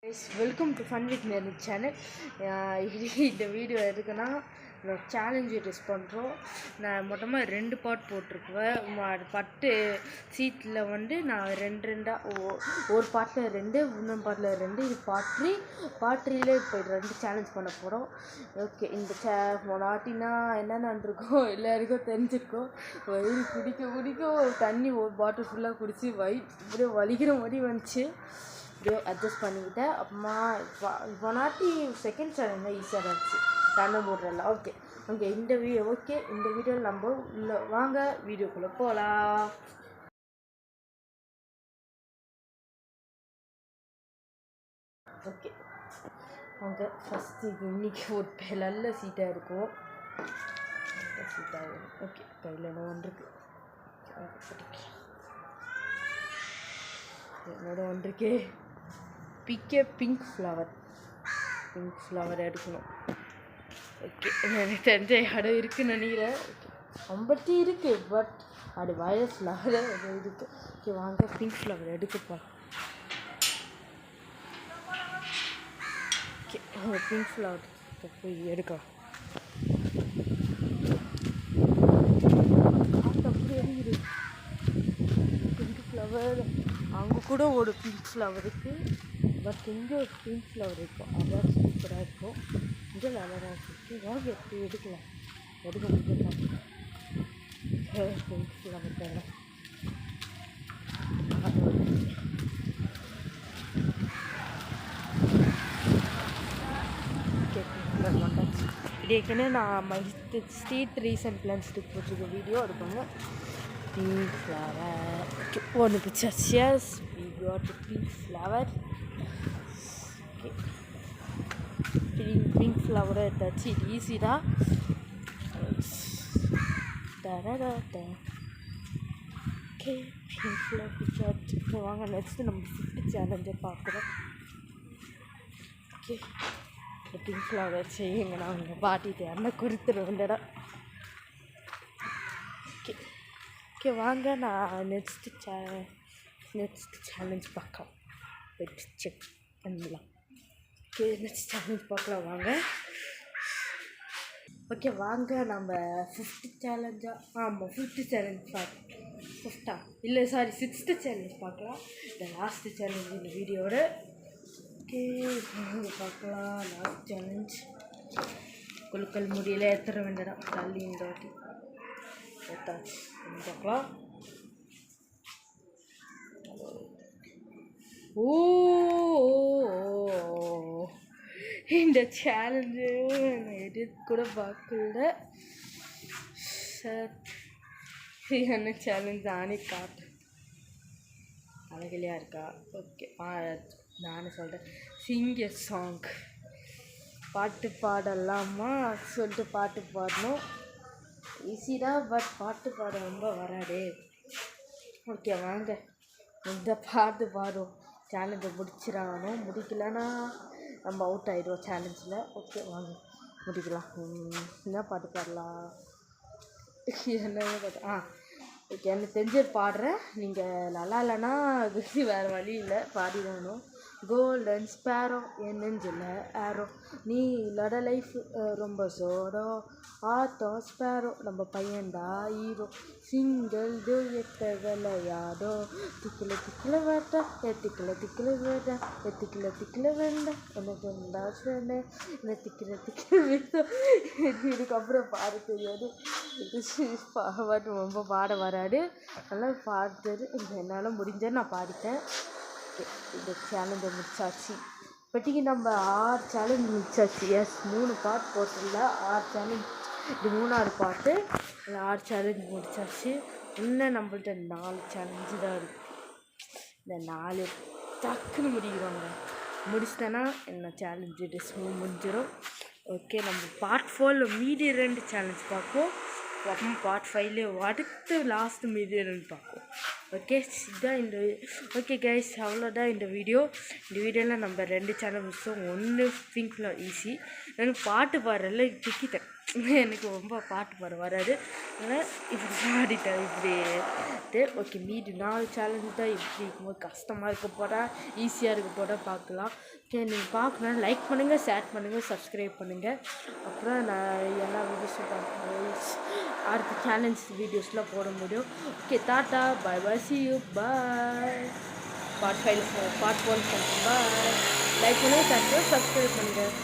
Guys, welcome to Fun with Nerd channel. இந்த video எதுக்குன்னா challenge test பண்ணுறோம். நான் மொத்தமாக 2 பார்ட் போட்டிருக்குவேன். பட்டு சீட்டில் வந்து நான் ஒரு பார்ட்டில் 2 இன்னொரு பார்ட்டில் 2 இது பார்ட் 3ல இப்போ 2 சேலஞ்ச் பண்ண போகிறோம். ஓகே, இந்த நாட்டினா என்னென்ன இருக்கோம் எல்லாருக்கும் தெரிஞ்சிருக்கோம். வயிறு குடிக்க தண்ணி ஒரு பாட்டில் ஃபுல்லாக குடிச்சு இப்படியே வலிக்கிற மாதிரி வந்துச்சு. அட்ஜஸ்ட் பண்ணிக்கிட்டேன். அப்புறமா இப்போ நாட்டி செகண்ட் சேனல் தான் ஈஸியாக இருந்துச்சு தண்ணி போடுறல. ஓகே இந்த வீடியோவில் நம்ம வாங்க வீடியோக்குள்ளே போகலாம். ஓகே வாங்க ஃபஸ்ட்டு இன்னைக்கு ஒரு நல்ல சீட்டாக இருக்கும். ஓகே கையில் என்ன ஒன்றுருக்கு என்னோட ஒன்றுக்கே பிங்க் ஃப்ளவர் எடுக்கணும். ஓகே எனக்கு தெரிஞ்ச இடம் இருக்குன்னு நினைக்கிறேன். ஐம்பத்தி இருக்குது, பட் அது வயலட் ஃப்ளவர் இருக்குது. ஓகே வாங்க பிங்க் ஃப்ளவர் எடுக்கப்பா. ஓகே பிங்க் ஃப்ளவர் போய் எடுக்கலாம். பிங்க் ஃப்ளவர் அங்கே கூட ஒரு பிங்க் ஃப்ளவர் இருக்குது, பட் இங்கே ஒரு பிங்க் ஃப்ளவர் இருக்கும். அதான் சூப்பராக இருக்கும். இங்கே நல்லா தான் இருக்குது. வாங்க எப்படி எடுக்க முடியும். பிங்க் ஃப்ளவர் தானே இதுக்குன்னு நான் ஸ்ட்ரீட் ரீசன்ட் பிளான்ஸ்க்கு போட்டிருக்க வீடியோ எடுப்பாங்க. Pink flower. Okay, one picture. Yes, we got the pink flower. Okay, pink flower. That's it. Easy, da. Okay, pink flower picture. Okay, வாங்க next நம்ம 5th challenge பார்க்குறோம். Okay, the pink flower செய்யுங்க. நான் உங்கள் பாட்டிட்டு என்ன கொடுத்துருவேன்டா. Okay வாங்க நான் next challenge பார்க்கலாம். செக் பண்ணலாம். ஓகே நெக்ஸ்ட் சேலஞ்ச் பார்க்கலாம் வாங்க. ஓகே வாங்க நம்ம 5th சேலஞ்சாக ஃபிஃப்த்து சேலஞ்ச் இல்லை 6th சேலஞ்ச் பார்க்கலாம். இந்த லாஸ்ட் சேலஞ்ச் இந்த வீடியோட. ஓகே பார்க்கலாம். லாஸ்ட் சேலஞ்ச் குழுக்கள் முடியல எத்தனை வேண்டாம் தள்ளி இந்த வாட்டி பார்க்கலாம். இந்த சேலஞ்சு நான் எடுத்து கூட பார்க்கல. என்ன சேலஞ்ச் நானே காட்டு அழகிலையாக இருக்கா. ஓகே நானே சொல்கிறேன். சிங் எ சாங். பாட்டு பாடலாமா சொல்லிட்டு பாட்டு பாடணும். ஈஸிடா, பட் பாட்டு பாட ரொம்ப வராடே. ஓகே வாங்க இந்த பாட்டு பாடும். சேலஞ்சை முடிச்சிடணும். முடிக்கலன்னா நம்ம அவுட் ஆகிடுவோம் சேலஞ்சில். ஓகே வாங்க முடிக்கலாம். என்ன பாட்டு பாடலாம்? என்ன பாட்டு? ஓகே எனக்கு தெரிஞ்ச பாடுறேன். நீங்கள் நல்லா இல்லைன்னா வேறு வழி இல்லை, பாடிடணும். கோல்டன் ஸ்பேரோ என் நெஞ்சில் ஏரோ, நீ இல்லாத லைஃப் ரொம்ப சோடோ, ஆத்தம் ஸ்பேரோ நம்ம பையன்டா ஹீரோ, சிங்கிள் டூயட்ட விளையாடோ, திக்கில வேட்டா திக்கில வேட்டா திக்கில வேண்டாம் எனக்கு வேண்டா ஃப்ரெண்டு என்ன திக்கில வேண்டாம். இதுக்கப்புறம் பாட தெரியாது. பாட்டு ரொம்ப பாட வராது. நல்லா பாடுறது என்னால் முடிஞ்ச நான் பாடிட்டேன். இந்த சேலஞ்சை முடிச்சாச்சு. இப்போட்டிக்கு நம்ம 6 சேலஞ்ச் முடிச்சாச்சு. எஸ் 3 பார்ட் போட்டிருந்தா 6 சேலஞ்ச். இது 3ஆவது பார்ட்டு. 6 சேலஞ்ச் முடிச்சாச்சு. இன்னும் நம்மள்ட்ட 4 சேலஞ்சு தான் இருக்குது. இந்த 4 டக்குன்னு முடிக்கிறோங்க. முடிச்சிட்டேன்னா என்ன சேலஞ்சு டிஸ்மூவ் முடிஞ்சிடும். ஓகே நம்ம பார்ட் 4ல் மீதி 2 சேலஞ்ச் பார்ப்போம். அப்புறம் பார்ட் 5ல அடுத்து லாஸ்ட்டு மீதி 2 பார்ப்போம். ஓகே இதுதான் ஓகே கைஸ் அவ்வளோதான் இந்த வீடியோவில் நம்ம 2 சேனல் முடிச்சோம். ஒன்று பிங்க் ஃப்ளவர் ஈஸி, எனக்கு பாட்டு பாடுறதில்ல திக்கிட்டேன். எனக்கு ரொம்ப பாட்டு பாட வராது. அதனால் இப்படி பாடிட்டேன் இப்படி. ஓகே, மீதி 4 சேலஞ்சு தான் இப்படி இருக்கும்போது கஷ்டமாக இருக்க போதா ஈஸியாக இருக்க போதா பார்க்கலாம். ஓகே, நீங்கள் பார்க்கணும், லைக் பண்ணுங்கள், ஷேர் பண்ணுங்கள், சப்ஸ்கிரைப் பண்ணுங்கள். அப்புறம் நான் எல்லா வீடியோஸும் பார்க்கும்போது அடுத்த சேலஞ்ச் வீடியோஸ்லாம் போட முடியும். Okay, tata, bye bye, C you, bye. Part 4 சொல்கிறேன், பாய். லைக் பண்ணுங்கள், சப்ஸ்கிரைப் பண்ணுங்கள்.